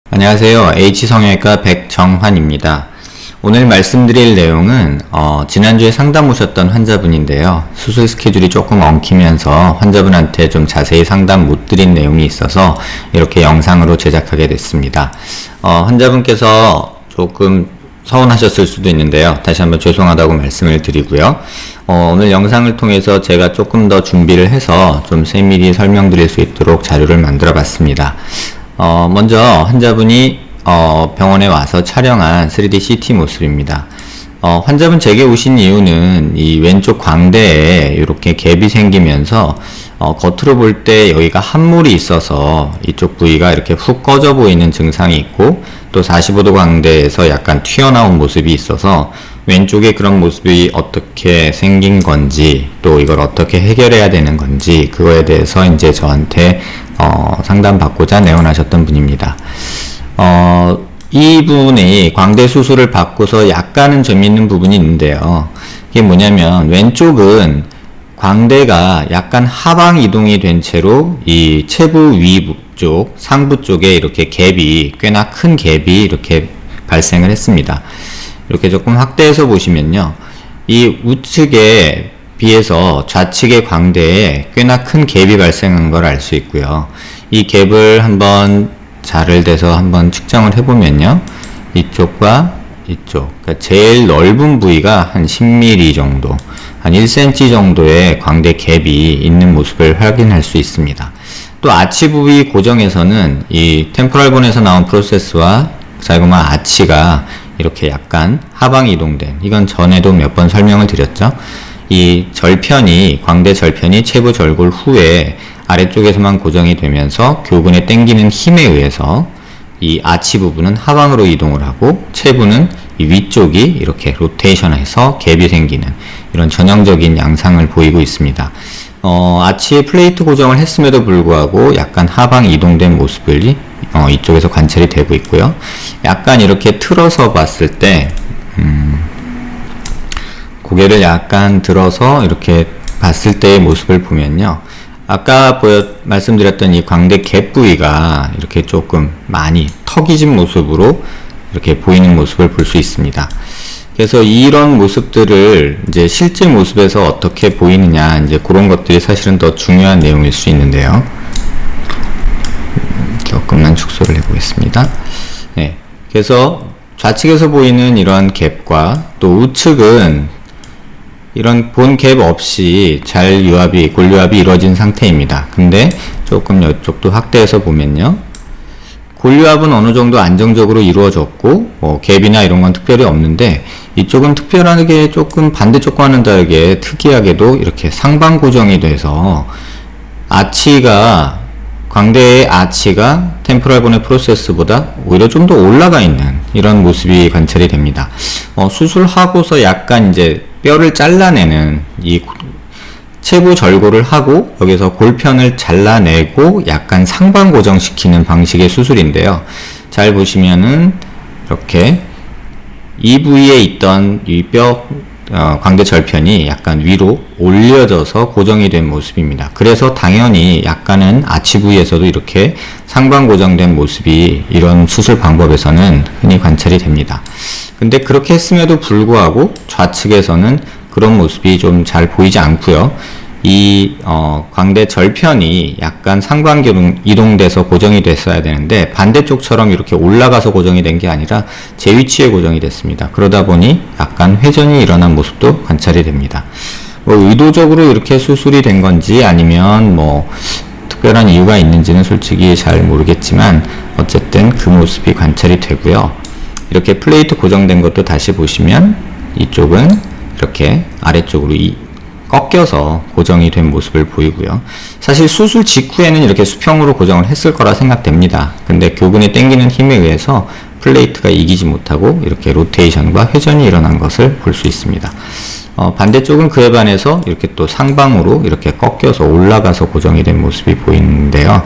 안녕하세요. H성형외과 백정환입니다. 오늘 말씀드릴 내용은 지난주에 상담 오셨던 환자분인데요. 수술 스케줄이 조금 엉키면서 환자분한테 좀 자세히 상담 못 드린 내용이 있어서 이렇게 영상으로 제작하게 됐습니다. 환자분께서 조금 서운하셨을 수도 있는데요. 다시 한번 죄송하다고 말씀을 드리고요. 오늘 영상을 통해서 제가 조금 더 준비를 해서 좀 세밀히 설명드릴 수 있도록 자료를 만들어 봤습니다. 먼저 환자분이 병원에 와서 촬영한 3D CT 모습입니다. 환자분 제게 오신 이유는 이 왼쪽 광대에 이렇게 갭이 생기면서 겉으로 볼 때 여기가 함몰이 있어서 이쪽 부위가 이렇게 훅 꺼져 보이는 증상이 있고, 또 45도 광대에서 약간 튀어나온 모습이 있어서 왼쪽에 그런 모습이 어떻게 생긴 건지, 또 이걸 어떻게 해결해야 되는 건지, 그거에 대해서 이제 저한테 상담받고자 내원하셨던 분입니다. 이분이 광대 수술을 받고서 약간은 재미있는 부분이 있는데요. 이게 뭐냐면, 왼쪽은 광대가 약간 하방 이동이 된 채로 이 체부 위쪽, 상부 쪽에 이렇게 갭이, 꽤나 큰 갭이 이렇게 발생을 했습니다. 이렇게 조금 확대해서 보시면요, 이 우측에 비해서 좌측의 광대에 꽤나 큰 갭이 발생한 걸 알 수 있고요. 이 갭을 한번 자를 대서 한번 측정을 해보면요, 이쪽과 이쪽, 그러니까 제일 넓은 부위가 한 10mm 정도, 한 1cm 정도의 광대 갭이 있는 모습을 확인할 수 있습니다. 또 아치 부위 고정에서는 이 템포럴본에서 나온 프로세스와 자이고마 아치가 이렇게 약간 하방 이동된, 이건 전에도 몇 번 설명을 드렸죠. 이 절편이, 광대 절편이 체부 절골 후에 아래쪽에서만 고정이 되면서 교근에 당기는 힘에 의해서 이 아치 부분은 하방으로 이동을 하고, 체부는 이 위쪽이 이렇게 로테이션해서 갭이 생기는 이런 전형적인 양상을 보이고 있습니다. 아치에 플레이트 고정을 했음에도 불구하고 약간 하방 이동된 모습을 이쪽에서 관찰이 되고 있고요. 약간 이렇게 틀어서 봤을 때, 고개를 약간 들어서 이렇게 봤을 때의 모습을 보면요, 아까 말씀드렸던 이 광대 갭 부위가 이렇게 조금 많이 턱이 진 모습으로 이렇게 보이는 모습을 볼 수 있습니다. 그래서 이런 모습들을 이제 실제 모습에서 어떻게 보이느냐, 이제 그런 것들이 사실은 더 중요한 내용일 수 있는데요. 조금만 축소를 해보겠습니다. 네. 그래서 좌측에서 보이는 이런 갭과 또 우측은 이런 본 갭 없이 잘 유압이, 골유압이 이루어진 상태입니다. 근데 조금 이쪽도 확대해서 보면요, 골유압은 어느 정도 안정적으로 이루어졌고, 갭이나 이런 건 특별히 없는데, 이쪽은 특별하게 조금 반대쪽과는 다르게 특이하게도 이렇게 상방 고정이 돼서 아치가, 광대의 아치가 템포럴본의 프로세스보다 오히려 좀 더 올라가 있는 이런 모습이 관찰이 됩니다. 수술하고서 약간 이제 뼈를 잘라내는, 이 체부 절골을 하고 여기서 골편을 잘라내고 약간 상방 고정시키는 방식의 수술인데요. 잘 보시면은 이렇게 이 부위에 있던 이 뼈 광대 절편이 약간 위로 올려져서 고정이 된 모습입니다. 그래서 당연히 약간은 아치 부위에서도 이렇게 상방 고정된 모습이 이런 수술 방법에서는 흔히 관찰이 됩니다. 근데 그렇게 했음에도 불구하고 좌측에서는 그런 모습이 좀 잘 보이지 않고요. 이 광대 절편이 약간 상방 이동돼서 고정이 됐어야 되는데, 반대쪽처럼 이렇게 올라가서 고정이 된 게 아니라 제 위치에 고정이 됐습니다. 그러다 보니 약간 회전이 일어난 모습도 관찰이 됩니다. 의도적으로 이렇게 수술이 된 건지 아니면 특별한 이유가 있는지는 솔직히 잘 모르겠지만, 어쨌든 그 모습이 관찰이 되고요. 이렇게 플레이트 고정된 것도 다시 보시면 이쪽은 이렇게 아래쪽으로 꺾여서 고정이 된 모습을 보이고요. 사실 수술 직후에는 이렇게 수평으로 고정을 했을 거라 생각됩니다. 근데 교근에 당기는 힘에 의해서 플레이트가 이기지 못하고 이렇게 로테이션과 회전이 일어난 것을 볼 수 있습니다. 반대쪽은 그에 반해서 이렇게 또 상방으로 이렇게 꺾여서 올라가서 고정이 된 모습이 보이는데요.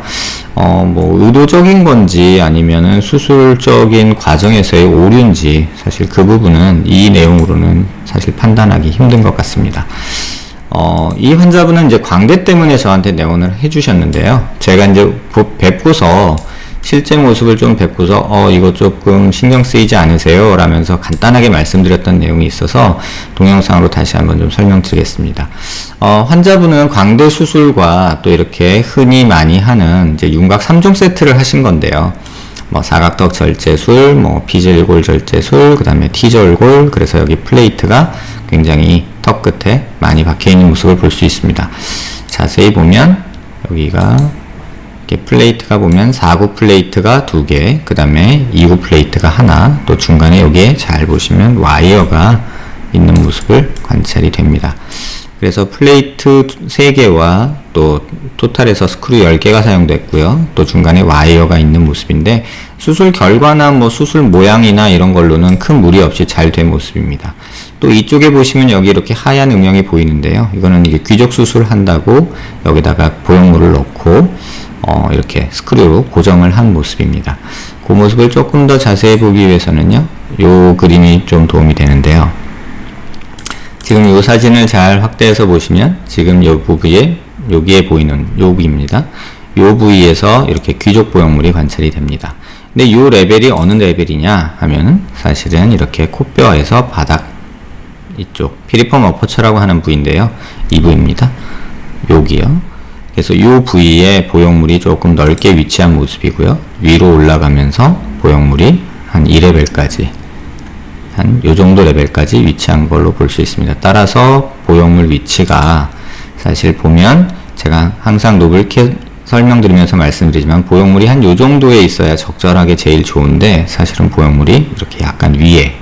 뭐 의도적인 건지 아니면은 수술적인 과정에서의 오류인지 사실 그 부분은 이 내용으로는 사실 판단하기 힘든 것 같습니다. 이 환자분은 이제 광대 때문에 저한테 내원을 해주셨는데요. 제가 이제 뵙고서 실제 모습을 좀 뵙고서 이거 조금 신경 쓰이지 않으세요? 라면서 간단하게 말씀드렸던 내용이 있어서 동영상으로 다시 한번 좀 설명드리겠습니다. 환자분은 광대 수술과 또 이렇게 흔히 많이 하는 이제 윤곽 3종 세트를 하신 건데요. 뭐 사각턱 절제술, 뭐 피절골 절제술, 그 다음에 T절골, 그래서 여기 플레이트가 굉장히 턱 끝에 많이 박혀 있는 모습을 볼 수 있습니다. 자세히 보면 여기가 이렇게 플레이트가 보면 4구 플레이트가 2개, 그 다음에 2구 플레이트가 하나, 또 중간에 여기에 잘 보시면 와이어가 있는 모습을 관찰이 됩니다. 그래서 플레이트 3개와 또 토탈에서 스크류 10개가 사용됐고요. 또 중간에 와이어가 있는 모습인데 수술 결과나 뭐 수술 모양이나 이런 걸로는 큰 무리 없이 잘 된 모습입니다. 또 이쪽에 보시면 여기 이렇게 하얀 음영이 보이는데요. 이거는 이게 귀족 수술한다고 여기다가 보형물을 넣고 이렇게 스크류로 고정을 한 모습입니다. 그 모습을 조금 더 자세히 보기 위해서는요, 요 그림이 좀 도움이 되는데요. 지금 요 사진을 잘 확대해서 보시면 지금 요 부위에 여기에 보이는 요 부위입니다. 요 부위에서 이렇게 귀족 보형물이 관찰이 됩니다. 근데 요 레벨이 어느 레벨이냐 하면은 사실은 이렇게 코뼈에서 바닥 이쪽 피리폼 어퍼처라고 하는 부위인데요. 이 부위입니다. 여기요. 그래서 이 부위에 보형물이 조금 넓게 위치한 모습이고요. 위로 올라가면서 보형물이 한 2레벨까지, 한 요 정도 레벨까지 위치한 걸로 볼 수 있습니다. 따라서 보형물 위치가 사실 보면 제가 항상 노블캐 설명드리면서 말씀드리지만 보형물이 한 요 정도에 있어야 적절하게 제일 좋은데 사실은 보형물이 이렇게 약간 위에,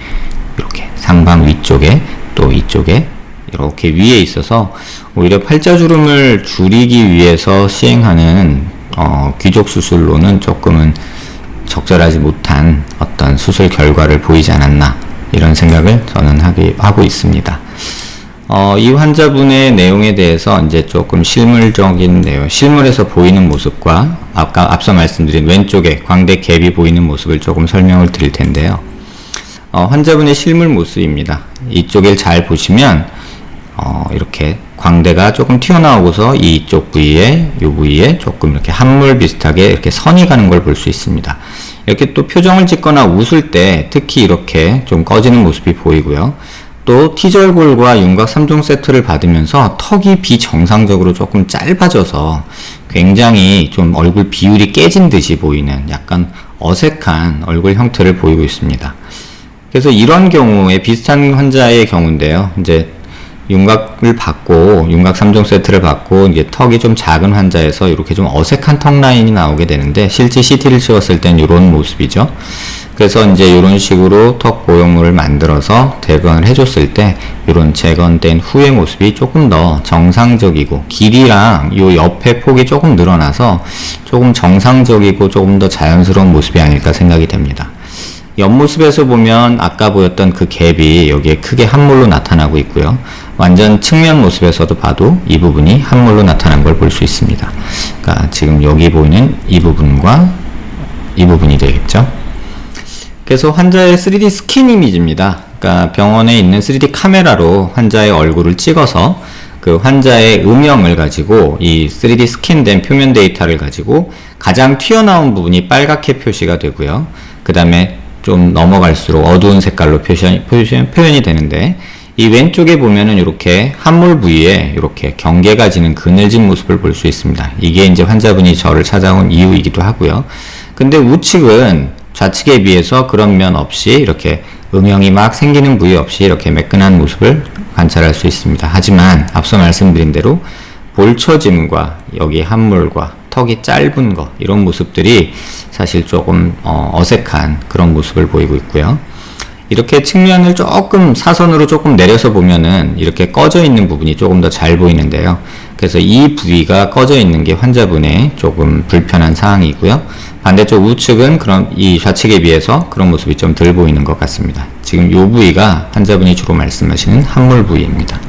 이렇게 상방 위쪽에 또 이쪽에 이렇게 위에 있어서 오히려 팔자주름을 줄이기 위해서 시행하는 귀족 수술로는 조금은 적절하지 못한 어떤 수술 결과를 보이지 않았나 이런 생각을 저는 하고 있습니다. 이 환자분의 내용에 대해서 이제 조금 실물적인 내용, 실물에서 보이는 모습과 앞서 말씀드린 왼쪽에 광대 갭이 보이는 모습을 조금 설명을 드릴 텐데요. 환자분의 실물 모습입니다. 이쪽을 잘 보시면 이렇게 광대가 조금 튀어나오고서 이쪽 부위에, 이 부위에 조금 이렇게 함몰 비슷하게 이렇게 선이 가는 걸 볼 수 있습니다. 이렇게 또 표정을 짓거나 웃을 때 특히 이렇게 좀 꺼지는 모습이 보이고요. 또 T절골과 윤곽 3종 세트를 받으면서 턱이 비정상적으로 조금 짧아져서 굉장히 좀 얼굴 비율이 깨진 듯이 보이는 약간 어색한 얼굴 형태를 보이고 있습니다. 그래서 이런 경우에 비슷한 환자의 경우인데요. 이제 윤곽을 받고 윤곽 3종 세트를 받고 이제 턱이 좀 작은 환자에서 이렇게 좀 어색한 턱 라인이 나오게 되는데 실제 CT를 찍었을 땐 이런 모습이죠. 그래서 이제 이런 식으로 턱 보형물을 만들어서 대건을 해줬을 때 이런 재건된 후의 모습이 조금 더 정상적이고 길이랑 요 옆에 폭이 조금 늘어나서 조금 정상적이고 조금 더 자연스러운 모습이 아닐까 생각이 됩니다. 옆모습에서 보면 아까 보였던 그 갭이 여기에 크게 함몰로 나타나고 있고요. 완전 측면 모습에서도 봐도 이 부분이 함몰로 나타난 걸 볼 수 있습니다. 그러니까 지금 여기 보이는 이 부분과 이 부분이 되겠죠. 그래서 환자의 3D 스킨 이미지입니다. 그러니까 병원에 있는 3D 카메라로 환자의 얼굴을 찍어서 그 환자의 음영을 가지고 이 3D 스캔된 표면 데이터를 가지고 가장 튀어나온 부분이 빨갛게 표시가 되고요. 그 다음에 좀 넘어갈수록 어두운 색깔로 표현이 되는데 이 왼쪽에 보면은 이렇게 함몰 부위에 이렇게 경계가 지는 그늘진 모습을 볼 수 있습니다. 이게 이제 환자분이 저를 찾아온 이유이기도 하고요. 근데 우측은 좌측에 비해서 그런 면 없이 이렇게 음영이 막 생기는 부위 없이 이렇게 매끈한 모습을 관찰할 수 있습니다. 하지만 앞서 말씀드린 대로 볼처짐과 여기 함몰과 턱이 짧은 거 이런 모습들이 사실 조금 어색한 그런 모습을 보이고 있고요. 이렇게 측면을 조금 사선으로 조금 내려서 보면은 이렇게 꺼져 있는 부분이 조금 더 잘 보이는데요. 그래서 이 부위가 꺼져 있는 게 환자분의 조금 불편한 사항이고요. 반대쪽 우측은 그럼 이 좌측에 비해서 그런 모습이 좀 덜 보이는 것 같습니다. 지금 이 부위가 환자분이 주로 말씀하시는 함몰 부위입니다.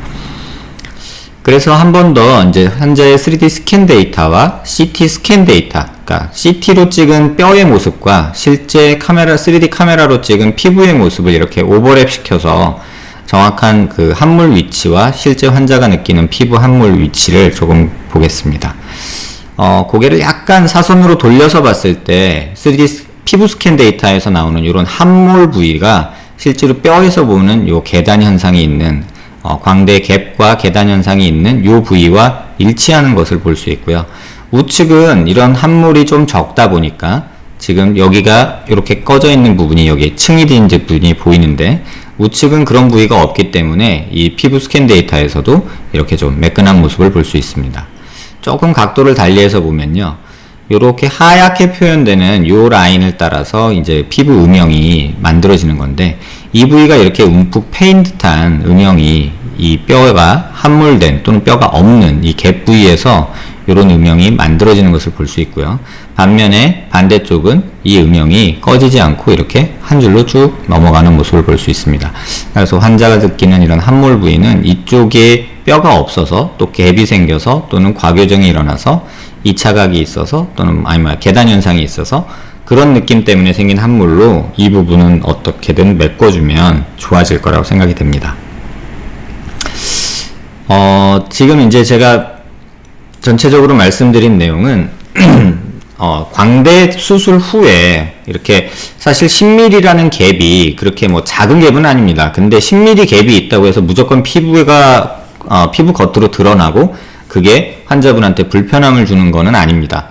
그래서 한 번 더 이제 환자의 3D 스캔 데이터와 CT 스캔 데이터, 그러니까 CT로 찍은 뼈의 모습과 실제 카메라, 3D 카메라로 찍은 피부의 모습을 이렇게 오버랩 시켜서 정확한 그 함몰 위치와 실제 환자가 느끼는 피부 함몰 위치를 조금 보겠습니다. 고개를 약간 사선으로 돌려서 봤을 때 3D 피부 스캔 데이터에서 나오는 이런 함몰 부위가 실제로 뼈에서 보는 요 계단 현상이 있는 광대 갭과 계단 현상이 있는 요 부위와 일치하는 것을 볼 수 있고요. 우측은 이런 함몰이 좀 적다 보니까 지금 여기가 이렇게 꺼져 있는 부분이 여기 층이 된 부분이 보이는데, 우측은 그런 부위가 없기 때문에 이 피부 스캔 데이터에서도 이렇게 좀 매끈한 모습을 볼 수 있습니다. 조금 각도를 달리해서 보면요, 이렇게 하얗게 표현되는 요 라인을 따라서 이제 피부 음영이 만들어지는 건데, 이 부위가 이렇게 움푹 패인 듯한 음영이 이 뼈가 함몰된 또는 뼈가 없는 이 갭 부위에서 이런 음영이 만들어지는 것을 볼 수 있고요. 반면에 반대쪽은 이 음영이 꺼지지 않고 이렇게 한 줄로 쭉 넘어가는 모습을 볼 수 있습니다. 그래서 환자가 느끼는 이런 함몰 부위는 이쪽에 뼈가 없어서 또 갭이 생겨서 또는 과교정이 일어나서 2차각이 있어서 또는 계단 현상이 있어서 그런 느낌 때문에 생긴 함몰로 이 부분은 어떻게든 메꿔주면 좋아질 거라고 생각이 됩니다. 지금 이제 제가 전체적으로 말씀드린 내용은 광대 수술 후에 이렇게 사실 10mm라는 갭이 그렇게 뭐 작은 갭은 아닙니다. 근데 10mm 갭이 있다고 해서 무조건 피부가 피부 겉으로 드러나고 그게 환자분한테 불편함을 주는 거는 아닙니다.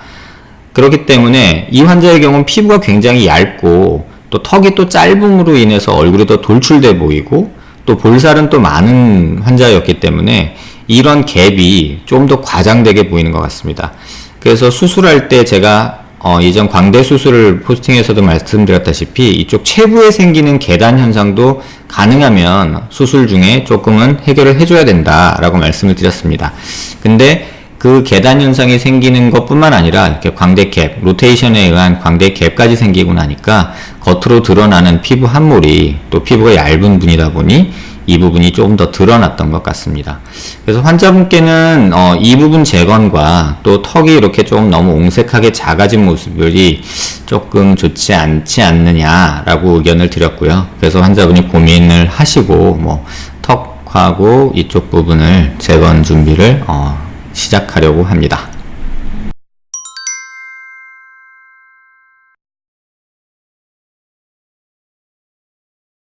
그렇기 때문에 이 환자의 경우는 피부가 굉장히 얇고 또 턱이 또 짧음으로 인해서 얼굴이 더 돌출돼 보이고 또 볼살은 또 많은 환자였기 때문에 이런 갭이 좀 더 과장되게 보이는 것 같습니다. 그래서 수술할 때 제가 이전 광대 수술을 포스팅에서도 말씀드렸다시피 이쪽 체부에 생기는 계단 현상도 가능하면 수술 중에 조금은 해결을 해줘야 된다라고 말씀을 드렸습니다. 근데 그 계단 현상이 생기는 것뿐만 아니라 이렇게 광대 갭, 로테이션에 의한 광대 갭까지 생기고 나니까 겉으로 드러나는 피부 함몰이 또 피부가 얇은 분이다 보니 이 부분이 조금 더 드러났던 것 같습니다. 그래서 환자분께는 이 부분 재건과 또 턱이 이렇게 좀 너무 옹색하게 작아진 모습이 조금 좋지 않지 않느냐라고 의견을 드렸고요. 그래서 환자분이 고민을 하시고 뭐 턱하고 이쪽 부분을 재건 준비를 시작하려고 합니다.